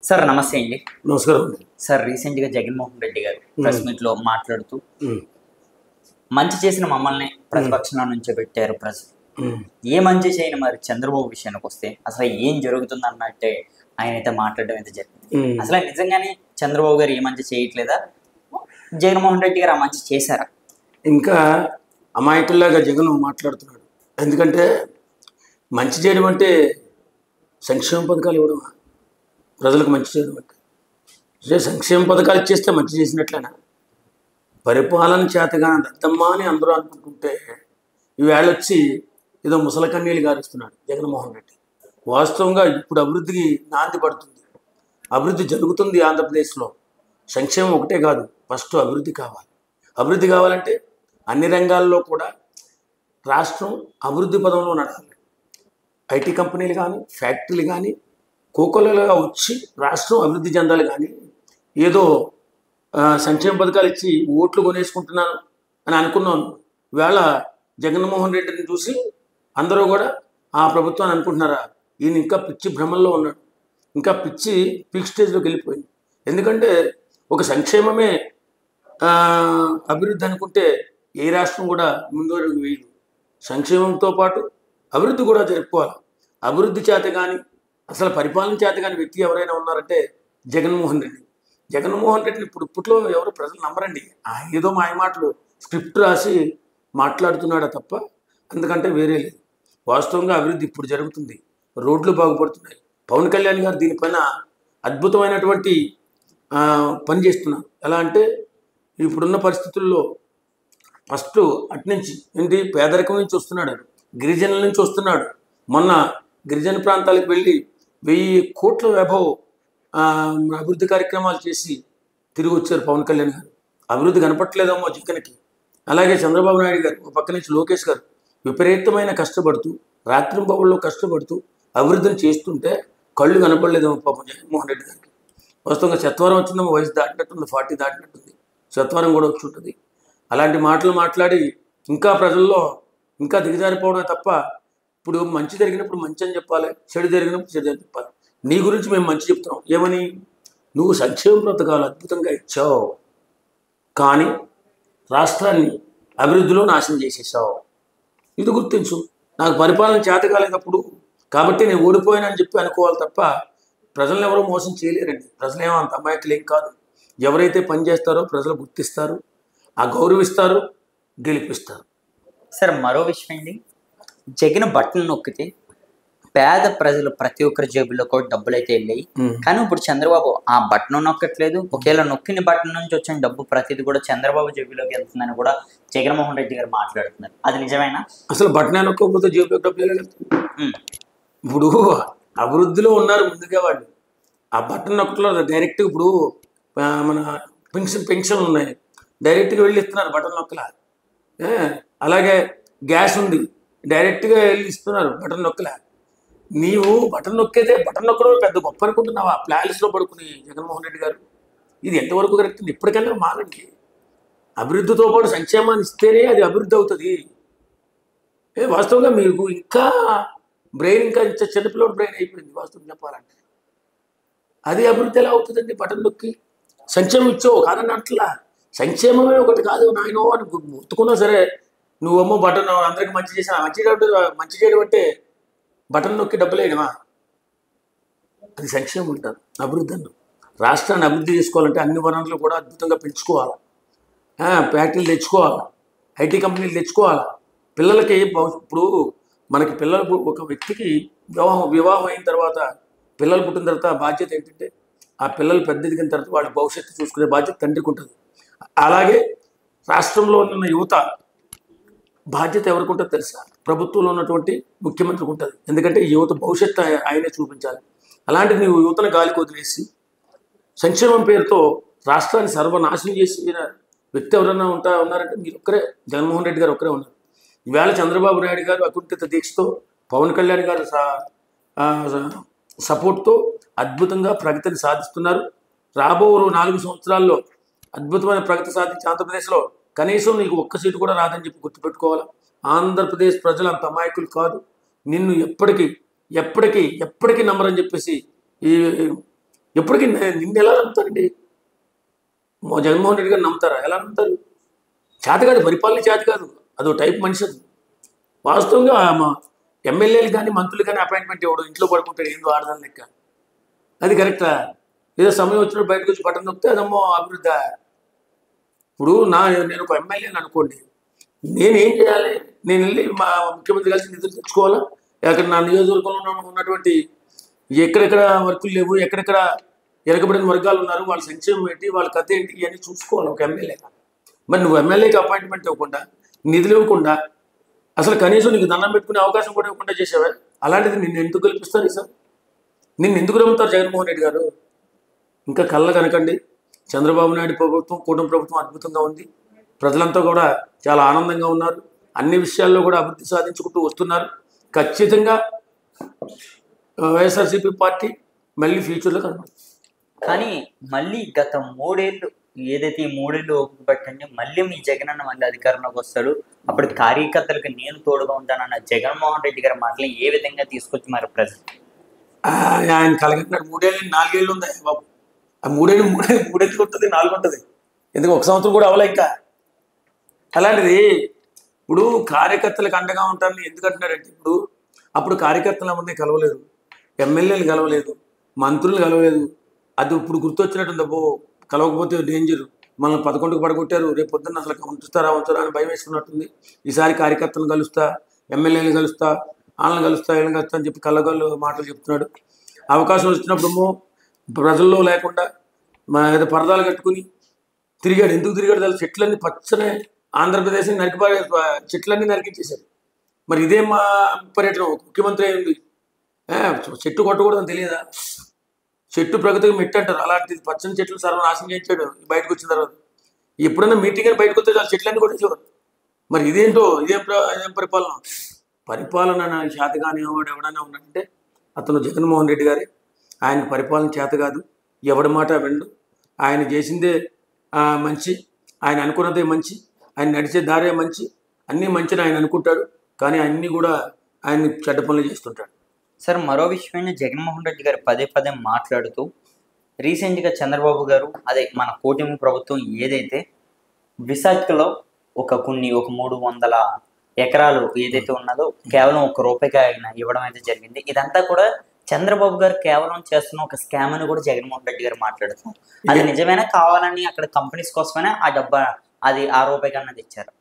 Sir నమస్తే అండి. నమస్కారం అండి. సార్ రీసెంట్‌గా జగన్మోహన్ రెడ్డి గారు ప్రెస్ మీట్‌లో మాట్లాడుతూ మంచి చేసిన మమ్మల్ని ప్రతిపక్షంలో నుంచోబెట్టారు ప్రజలు. ఏ మంచి చేయని మరి చంద్రబాబు విషయానికొస్తే అసలు ఏం జరుగుతుందన్నట్టే ఆయనైతే మాట్లాడడం అయితే జరిగింది. అసలు నిజంగానే చంద్రబాబు గారు ఏ మంచి చేయట్లేదా? జగన్మోహన్ రెడ్డి గారు ఆ మంచి చేశారా? ఇంకా అమాయకుల్లాగా జగన్ మాట్లాడుతున్నాడు. ఎందుకంటే మంచి చేయడం అంటే సంక్షేమ పథకాలు ఇవ్వడం, ప్రజలకు మంచి చేయడం అంటే సంక్షేమ పథకాలు ఇచ్చేస్తే మంచి చేసినట్లేనా? పరిపాలన చేతగా దత్తమ్మ అని అందరూ అనుకుంటుంటే ఈవేళ వచ్చి ఏదో ముసలకన్నీళ్ళు గారుస్తున్నాడు జగన్మోహన్ రెడ్డి. వాస్తవంగా ఇప్పుడు అభివృద్ధికి నాంది పడుతుంది, అభివృద్ధి జరుగుతుంది ఆంధ్రప్రదేశ్లో. సంక్షేమం ఒకటే కాదు, ఫస్ట్ అభివృద్ధి కావాలి. అభివృద్ధి కావాలంటే అన్ని రంగాల్లో కూడా రాష్ట్రం అభివృద్ధి పదంలో నడవాలి. ఐటీ కంపెనీలు కానీ, ఫ్యాక్టరీలు కానీ కోకొల్లలుగా వచ్చి రాష్ట్రం అభివృద్ధి చెందాలి. కానీ ఏదో సంక్షేమ పథకాలు ఇచ్చి ఓట్లు కొనేసుకుంటున్నాను అని అనుకున్నాను. ఈవేళ జగన్మోహన్ రెడ్డిని చూసి అందరూ కూడా ఆ ప్రభుత్వాన్ని అనుకుంటున్నారా? ఈయన ఇంకా పిచ్చి భ్రమల్లో ఉన్నాడు, ఇంకా పిచ్చి పీక్ స్టేజ్లోకి వెళ్ళిపోయింది. ఎందుకంటే ఒక సంక్షేమమే అభివృద్ధి అనుకుంటే ఏ రాష్ట్రం కూడా ముందు వరకు వేయదు. సంక్షేమంతో పాటు అభివృద్ధి కూడా జరుపుకోవాలి. అభివృద్ధి చేత కానీ అసలు పరిపాలన చేత కానీ వ్యక్తి ఎవరైనా ఉన్నారంటే జగన్మోహన్ రెడ్డి. జగన్మోహన్ రెడ్డిని ఇప్పట్లో ఎవరు ప్రజలు నమ్మరండి. ఏదో మాయ మాటలు స్క్రిప్ట్ రాసి మాట్లాడుతున్నాడా తప్ప అందుకంటే వేరే లేదు. వాస్తవంగా అభివృద్ధి ఇప్పుడు జరుగుతుంది, రోడ్లు బాగుపడుతున్నాయి. పవన్ కళ్యాణ్ గారు దీనిపైన అద్భుతమైనటువంటి పని చేస్తున్నారు. ఎలా అంటే ఇప్పుడున్న పరిస్థితుల్లో ఫస్ట్ అట్నుంచి ఏంటి పేదరికం నుంచి వస్తున్నాడు, గిరిజనుల నుంచి వస్తున్నాడు. మొన్న గిరిజన ప్రాంతాలకు వెళ్ళి 1000 కోట్ల అబౌవ్ అభివృద్ధి కార్యక్రమాలు చేసి తిరిగి వచ్చారు పవన్ కళ్యాణ్ గారు. అభివృద్ధి కనపట్లేదేమో జగన్కి. అలాగే చంద్రబాబు నాయుడు గారు, ఒక పక్క నుంచి లోకేష్ గారు విపరీతమైన కష్టపడుతూ రాత్రింబవళ్ళు కష్టపడుతూ అభివృద్ధిని చేస్తుంటే కళ్ళు కనపడలేదేమో పాపం జగన్మోహన్ రెడ్డి గారికి. వాస్తవంగా శతవరం వచ్చిందేమో, వయసు దాటినట్టుంది, 40 దాటినట్టుంది, శతవరం కూడా వచ్చి ఉంటుంది. అలాంటి మాటలు మాట్లాడి ఇంకా ప్రజల్లో ఇంకా దిగజారిపోవడమే తప్ప ఇప్పుడు మంచి జరిగినప్పుడు మంచి అని చెప్పాలి, చెడు జరిగినప్పుడు చెడు అని చెప్పాలి. నీ గురించి మేము మంచి చెప్తున్నాం. ఏమని? నువ్వు సంక్షేమ పథకాలు అద్భుతంగా ఇచ్చావు, కానీ రాష్ట్రాన్ని అభివృద్ధిలో నాశనం చేసేసావు. ఇది గుర్తించు. నాకు పరిపాలన చేత కాలేనప్పుడు కాబట్టి నేను ఓడిపోయానని చెప్పి అనుకోవాలి తప్ప ప్రజలను ఎవరో మోసం చేయలేరండి. ప్రజలేమో అంత అమాయకులు ఏం కాదు. ఎవరైతే పని చేస్తారో ప్రజలు గుర్తిస్తారు, ఆ గౌరవిస్తారు, గెలిపిస్తారు. సార్ మరో విషయం అండి, జగన్ బట్టలు నొక్కితే పేద ప్రజలు ప్రతి ఒక్కరి జేబుల్లో కూడా డబ్బులు అయితే వెళ్ళాయి. కానీ ఇప్పుడు చంద్రబాబు ఆ బట్టను నొక్కట్లేదు. ఒకవేళ నొక్కిన బట్టన్ నుంచి వచ్చిన డబ్బు ప్రతిది కూడా చంద్రబాబు జేబులోకి వెళ్తుందని కూడా జగన్మోహన్ రెడ్డి గారు మాట్లాడుతున్నారు. అది నిజమేనా? అసలు బట్టనే నొక్కకపోతే జేబులోకి డబ్బులు వెళ్తుంది. ఇప్పుడు అభివృద్ధిలో ఉన్నారు ముందుగా వాళ్ళు. ఆ బట్టన్ నొక్కట్లో డైరెక్ట్గా ఇప్పుడు మన పెన్షన్లు ఉన్నాయి, డైరెక్ట్గా వెళ్ళి ఇస్తున్నారు బటన్ నొక్కల. అలాగే గ్యాస్ ఉంది, డైరెక్ట్గా వెళ్ళి ఇస్తున్నారు బటన్ నొక్కల. నీవు బటన్ నొక్కేదే బటన్ నొక్కడం పెద్ద గొప్ప అనుకుంటున్నావా? ప్లాలిస్లో పడుకుని జగన్మోహన్ రెడ్డి గారు, ఇది ఎంతవరకు కరెక్ట్? ఇప్పటికైనా మారండి. అభివృద్ధితో పాటు సంక్షేమాన్ని ఇస్తేనే అది అభివృద్ధి అవుతుంది. వాస్తవంగా మీకు ఇంకా బ్రెయిన్ ఇంకా చిన్నపిల్లడు బ్రెయిన్ అయిపోయింది వాస్తవం చెప్పాలంటే. అది అభివృద్ధి ఎలా అవుతుందండి? బటన్ నొక్కి సంక్షేమం ఇచ్చావు కాదని అట్లా. సంక్షేమమే ఒకటి కాదు నాయనో అని గుర్తుకున్నా సరే, నువ్వేమో బటన్ అందరికి మంచి చేసిన మంచి చేయడం అంటే బటన్ నొక్కి డబ్బులు వేయడమా? అది సంక్షేమం ఉంటారు. అభివృద్ధి అన్ను రాష్ట్రాన్ని అభివృద్ధి చేసుకోవాలంటే అన్ని వనరులు కూడా అద్భుతంగా పెంచుకోవాలి, ఫ్యాక్టరీలు తెచ్చుకోవాలి, ఐటీ కంపెనీలు తెచ్చుకోవాలి. పిల్లలకి ఇప్పుడు మనకి పిల్లలు, ఒక వ్యక్తికి వివాహం అయిన తర్వాత పిల్లలు పుట్టిన తర్వాత బాధ్యత ఏంటంటే ఆ పిల్లలు పెద్ద ఎదిగిన తర్వాత వాళ్ళ భవిష్యత్తు చూసుకునే బాధ్యత తండ్రికి ఉంటుంది. అలాగే రాష్ట్రంలో ఉన్న యువత బాధ్యత ఎవరికి ఉంటుంది తెలుసా? ప్రభుత్వంలో ఉన్నటువంటి ముఖ్యమంత్రికి ఉంటుంది. ఎందుకంటే ఈ యువత భవిష్యత్తు ఆయనే చూపించాలి. అలాంటి నీవు యువతను గాలికి వదిలేసి సంక్షేమం పేరుతో రాష్ట్రాన్ని సర్వనాశనం చేసిన వ్యక్తి ఎవరైనా ఉన్నారంటే మీరు ఒక్కరే, జగన్మోహన్ రెడ్డి గారు ఒక్కరే ఉన్నారు. ఈవేళ చంద్రబాబు నాయుడు గారు అకుంఠిత దీక్షతో, పవన్ కళ్యాణ్ గారు సపోర్ట్తో అద్భుతంగా ప్రగతిని సాధిస్తున్నారు. రాబో 4 సంవత్సరాల్లో అద్భుతమైన ప్రగతి సాధించి ఆంధ్రప్రదేశ్లో కనీసం నీకు ఒక్క సీటు కూడా రాదని చెప్పి గుర్తుపెట్టుకోవాలి. ఆంధ్రప్రదేశ్ ప్రజలు అంత అమాయకులు కాదు. నిన్ను ఎప్పటికీ నమ్మరని చెప్పేసి ఈ ఎప్పటికీ నిన్ను ఎలా నమ్ముతారండి? జగన్మోహన్ రెడ్డి గారు నమ్ముతారా? ఎలా నమ్ముతారు? చేత కాదు, పరిపాలన చేత కాదు. అదో టైప్ మనిషి అది. వాస్తవంగా మా ఎమ్మెల్యేలు కానీ మంత్రులు కానీ అపాయింట్మెంట్ ఇవ్వడం, ఇంట్లో పడుకుంటాడు ఏందో ఆడదాని లెక్క. అది కరెక్టా? ఏదో సమయం వచ్చినప్పుడు బయటకు వచ్చి బటన్ నొక్కితే అదమ్మో అభివృద్ధి. ఇప్పుడు నేను ఒక ఎమ్మెల్యేని అనుకోండి, నేనేం చేయాలి? నేను వెళ్ళి మా ముఖ్యమంత్రి కలిసి నిధులు తెచ్చుకోవాలా? అక్కడ నా నియోజకవర్గంలో ఉన్నటువంటి ఎక్కడెక్కడ వర్కులు లేవు, ఎక్కడెక్కడ వెనకబడిన వర్గాలు ఉన్నారు, వాళ్ళ సంక్షేమం ఏంటి, వాళ్ళ కథ ఏంటి, ఇవన్నీ చూసుకోవాలి ఒక ఎమ్మెల్యేగా. మరి నువ్వు ఎమ్మెల్యేకి అపాయింట్మెంట్ ఇవ్వకుండా, నిధులు ఇవ్వకుండా, అసలు కనీసం నీకు దండం పెట్టుకునే అవకాశం కూడా ఇవ్వకుండా చేసేవా? అలాంటిది నిన్ను ఎందుకు కల్పిస్తారు సార్? నిన్ను ఎందుకు నమ్ముతారు జగన్మోహన్ రెడ్డి గారు? ఇంకా కళ్ళ కనకండి. చంద్రబాబు నాయుడు ప్రభుత్వం, కూటమి ప్రభుత్వం అద్భుతంగా ఉంది. ప్రజలంతా కూడా చాలా ఆనందంగా ఉన్నారు. అన్ని విషయాల్లో కూడా అభివృద్ధి సాధించుకుంటూ వస్తున్నారు. ఖచ్చితంగా వైఎస్ఆర్సీపీ పార్టీ మళ్ళీ ఫ్యూచర్లో కనబడుతుంది. కానీ మళ్ళీ గత 3 ఏళ్ళు ఏదైతే ఈ 3 ఏళ్ళు ఓపిక పట్టండి, మళ్ళీ మీ జగన్ అన్న మళ్ళీ అధికారంలోకి వస్తాడు. అప్పుడు కార్యకర్తలకు నేను తోడుగా ఉంటానన్న జగన్మోహన్ రెడ్డి గారి మాటలు ఏ విధంగా తీసుకొచ్చి మరి ప్రజలు ఆయన కలగట్టినాడు. 3 ఏళ్ళు 4 ఏళ్ళు ఉంది బాబు. ఆ 3 ఏళ్ళు మూడెత్తులు ఉంటుంది, 4 ఉంటుంది. ఎందుకు 1 సంవత్సరం కూడా అవలే ఇంకా. అలాంటిది ఇప్పుడు కార్యకర్తలకు అండగా ఉంటారని ఎందుకు అంటున్నారంటే, ఇప్పుడు అప్పుడు కార్యకర్తలు ఎవరిని కలవలేదు, ఎమ్మెల్యేలు కలవలేదు, మంత్రులు కలవలేదు. అది ఇప్పుడు గుర్తొచ్చినట్టుంది. కలవకపోతే డేంజర్, మనల్ని 11కు పడగొట్టారు, రేపు పొద్దున్న అసలు ఉంచుతారా అని భయం వేసుకున్నట్టుంది. ఈసారి కార్యకర్తలను కలుస్తా, ఎమ్మెల్యేలు కలుస్తా, వాళ్ళని కలుస్తా, వీళ్ళని కలుస్తా అని చెప్పి కళ్ళగళ్ళు మాటలు చెప్తున్నాడు. అవకాశం వచ్చినప్పుడేమో ప్రజల్లో లేకుండా ఏదో పరదాలు కట్టుకుని తిరిగాడు. ఎందుకు తిరిగాడు? తెలుసు, చెట్లన్నీ పచ్చనే ఆంధ్రప్రదేశ్ని నరికిపారే, చెట్లన్నీ నరికించేశారు. మరి ఇదే మా పర్యటన. ముఖ్యమంత్రి అయింది, చెట్టు కొట్టకూడదని తెలియదా? చెట్టు ప్రగతికి మెట్టు అంటారు. అలాంటిది పచ్చని చెట్లు సర్వనాశనం చేయించాడు బయటకు వచ్చిన తర్వాత. ఎప్పుడైనా మీటింగ్ అని బయటకు వస్తే చాలా చెట్లన్నీ కొట్టేసేవారు. మరి ఇదేంటో, ఇదేం పరిపాలన? పరిపాలన చేత కాని వాడు ఎవడైనా ఉన్నట్టే అతను జగన్మోహన్ రెడ్డి గారే. ఆయన పరిపాలన చేత కాదు, ఎవడి మాట వినడు. ఆయన చేసిందే మంచి, ఆయన అనుకున్నదే మంచి, ఆయన నడిచే దారే మంచి, అన్నీ మంచిని ఆయన అనుకుంటాడు. కానీ అన్నీ కూడా ఆయన చెడ్డ పనులు చేస్తుంటాడు. సార్, మరో విషయమైన జగన్మోహన్ రెడ్డి గారు పదే మాట్లాడుతూ రీసెంట్గా చంద్రబాబు గారు అదే మన కూటమి ప్రభుత్వం ఏదైతే విశాఖలో ఒక 300 ఎకరాలు ఏదైతే ఉన్నదో కేవలం ₹1 ఆయన ఇవ్వడం అయితే జరిగింది. ఇదంతా కూడా చంద్రబాబు గారు కేవలం చేస్తున్న ఒక స్కామ్ అని కూడా జగన్మోహన్ రెడ్డి గారు మాట్లాడుతున్నారు. అది నిజమైనా కావాలని అక్కడ కంపెనీస్ కోసమైనా ఆ డబ్బా అది ₹1 అన్నది ఇచ్చారు.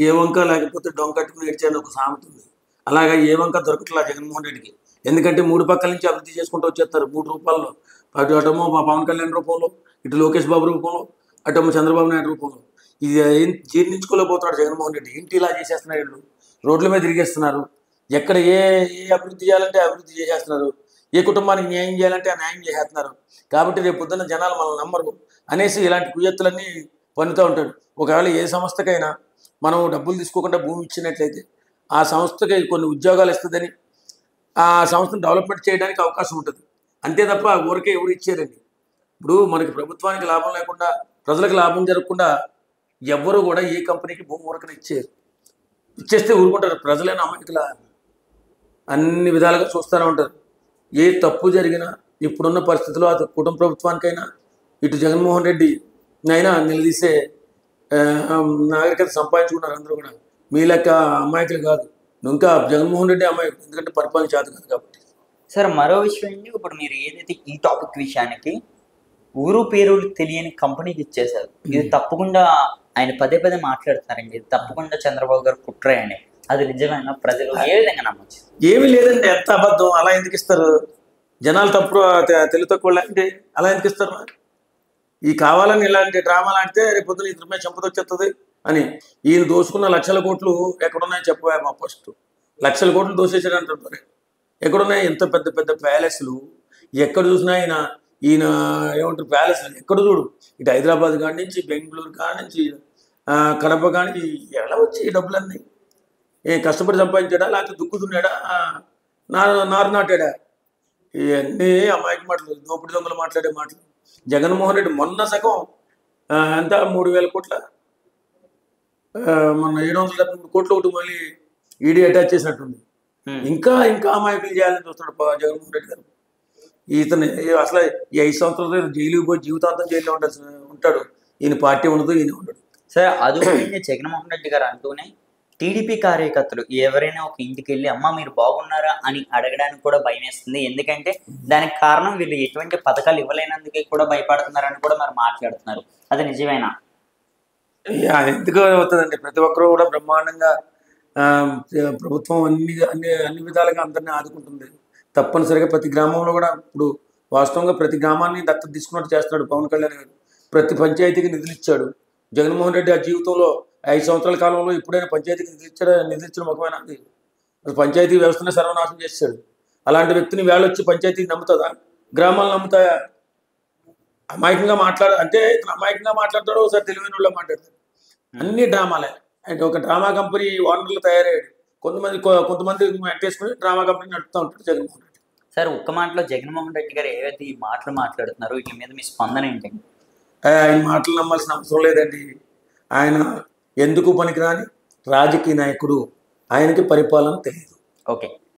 ఏ వంక లేకపోతే డొంకట్టుకుని ఏడ్చాను ఒక సామెత ఉంది. అలాగా ఏ వంక దొరకట్లా జగన్మోహన్ రెడ్డికి. ఎందుకంటే 3 పక్కల నుంచి అభివృద్ధి చేసుకుంటూ వచ్చేస్తారు ₹3. అటేమో మా పవన్ కళ్యాణ్ రూపంలో, ఇటు లోకేష్ బాబు రూపంలో, అటేమో చంద్రబాబు నాయుడు రూపంలో. ఇది ఏం జీర్ణించుకోలేకపోతున్నాడు జగన్మోహన్ రెడ్డి. ఏంటి ఇలా చేసేస్తున్నారు వీళ్ళు? రోడ్ల మీద తిరిగేస్తున్నారు. ఎక్కడ ఏ అభివృద్ధి చేయాలంటే అభివృద్ధి చేసేస్తున్నారు, ఏ కుటుంబానికి న్యాయం చేయాలంటే ఆ న్యాయం చేసేస్తున్నారు. కాబట్టి రేపు పొద్దున్న జనాలు మనల్ని నమ్మరు అనేసి ఇలాంటి కుయ్యత్తులన్నీ పన్నుతూ ఉంటాడు. ఒకవేళ ఏ సంస్థకైనా మనం డబ్బులు తీసుకోకుండా భూమి ఇచ్చినట్లయితే ఆ సంస్థకి కొన్ని ఉద్యోగాలు ఇస్తుందని, ఆ సంస్థను డెవలప్మెంట్ చేయడానికి అవకాశం ఉంటుంది. అంతే తప్ప ఊరికే ఎవరు ఇచ్చారండి. ఇప్పుడు మనకి ప్రభుత్వానికి లాభం లేకుండా, ప్రజలకు లాభం జరగకుండా ఎవ్వరూ కూడా ఏ కంపెనీకి భూమి ఊరకనే ఇచ్చేస్తే ఊరుకుంటారు. ప్రజలైన అమాయకుల అన్ని విధాలుగా చూస్తూనే ఉంటారు. ఏ తప్పు జరిగినా ఇప్పుడున్న పరిస్థితుల్లో అది కుటుంబ ప్రభుత్వానికైనా, ఇటు జగన్మోహన్ రెడ్డి అయినా నిలదీసే నాగరికత సంపాదించుకున్నారు అందరూ కూడా. మీ లెక్క అమాయకులు కాదు. ఇంకా జగన్మోహన్ రెడ్డి అమాయకులు, ఎందుకంటే పరిపాలన చేత కాదు కాబట్టి. సార్, మరో విషయం ఏంటి, ఇప్పుడు మీరు ఏదైతే ఈ టాపిక్ విషయానికి ఊరు పేరు తెలియని కంపెనీకి ఇచ్చేశారు, ఇది తప్పకుండా ఆయన పదే మాట్లాడుతున్నారండి. ఇది తప్పకుండా చంద్రబాబు గారు కుట్రే అని. అది నిజమైన ప్రజలు ఏ విధంగా నమ్మచ్చు? ఏమీ లేదండి, ఎంత అబద్ధం. అలా ఎందుకు ఇస్తారు? జనాలు తప్పుడు తెలుగు తక్కువ అంటే అలా ఎందుకు ఇస్తారు? ఈ కావాలని ఇలాంటి డ్రామాలు ఆడితే రేపు పొద్దున ఇద్దరి మీద చంపద వచ్చేస్తుంది అని. ఈయన దోసుకున్న లక్షల కోట్లు ఎక్కడున్నాయని చెప్పవా? మా ఫస్ట్ లక్షల కోట్లు దోసేసాడు అంటారు. ఎక్కడున్నాయి? ఎంత పెద్ద పెద్ద ప్యాలెస్లు ఎక్కడ చూసినా ఈయన ఏమంటారు ప్యాలెస్లు ఎక్కడ చూడు. ఇటు హైదరాబాద్ కాడి నుంచి, బెంగళూరు కాడి నుంచి, కడప కాడి ఎలా వచ్చి ఈ డబ్బులన్నీ? కష్టపడి సంపాదించాడా, లేకపోతే దుక్కుతున్నాడా, నారు నాటాడా? ఇవన్నీ అమాయక మాటలు, దోపిడి దొంగలు మాట్లాడే మాటలు. జగన్మోహన్ రెడ్డి మొన్న సగం ఎంత 3,000 కోట్ల, మొన్న 773 కోట్లు ఒకటి మళ్ళీ ఈడీ అటాచ్ చేసినట్టుంది. ఇంకా అమాయకులు చేయాలని చూస్తున్నాడు జగన్మోహన్ రెడ్డి గారు. ఇతను అసలు ఈ 5 సంవత్సరాలు జైలుకి పోయి జీవితాంతం జైల్లో ఉంటాడు. ఈయన పార్టీ ఉండదు, ఈయన ఉండడు. సరే అది జగన్మోహన్ రెడ్డి గారు అంటూనే టీడీపీ కార్యకర్తలు ఎవరైనా ఒక ఇంటికి వెళ్ళి అమ్మ మీరు బాగున్నారా అని అడగడానికి కూడా భయం వేస్తుంది. ఎందుకంటే దానికి కారణం వీళ్ళు ఎటువంటి పథకాలు ఇవ్వలేనందుకే కూడా భయపడుతున్నారని కూడా మరి మాట్లాడుతున్నారు. అది నిజమేనా? ఎందుకు అవుతుందండి, ప్రతి ఒక్కరూ కూడా బ్రహ్మాండంగా ప్రభుత్వం అన్ని విధాలుగా అందరినీ ఆదుకుంటుంది. తప్పనిసరిగా ప్రతి గ్రామంలో కూడా ఇప్పుడు వాస్తవంగా ప్రతి గ్రామాన్ని దత్తత తీసుకున్నట్టు చేస్తున్నాడు పవన్ కళ్యాణ్ గారు. ప్రతి పంచాయతీకి నిధులు ఇచ్చాడు. జగన్మోహన్ రెడ్డి ఆ జీవితంలో 5 సంవత్సరాల కాలంలో ఎప్పుడైనా పంచాయతీకి నిధులు ఇచ్చిన ముఖమైన పంచాయతీ వ్యవస్థను సర్వనాశనం చేశాడు. అలాంటి వ్యక్తిని వేళొచ్చి పంచాయతీకి నమ్ముతుందా? గ్రామాలు నమ్ముతాయా? అమాయకంగా అంటే ఇతను అమాయకంగా మాట్లాడతాడు, ఒకసారి తెలివైన వాళ్ళు మాట్లాడతాడు. అన్ని డ్రామాలే. అంటే ఒక డ్రామా కంపెనీ ఓనర్లు తయారయ్యాడు. కొంతమంది వెంటేసుకుని డ్రామా కంపెనీ నడుపుతూ ఉంటాడు జగన్మోహన్ రెడ్డి. సార్ ఒక్క మాటలో జగన్మోహన్ రెడ్డి గారు ఏవైతే ఈ మాటలు మాట్లాడుతున్నారో వీటి మీద మీ స్పందన ఏంటండి? ఆయన మాటలు నమ్మాల్సిన అవసరం లేదండి. ఆయన ఎందుకు పనికిరాని రాజకీయ నాయకుడు, ఆయనకి పరిపాలన తెలియదు. ఓకే.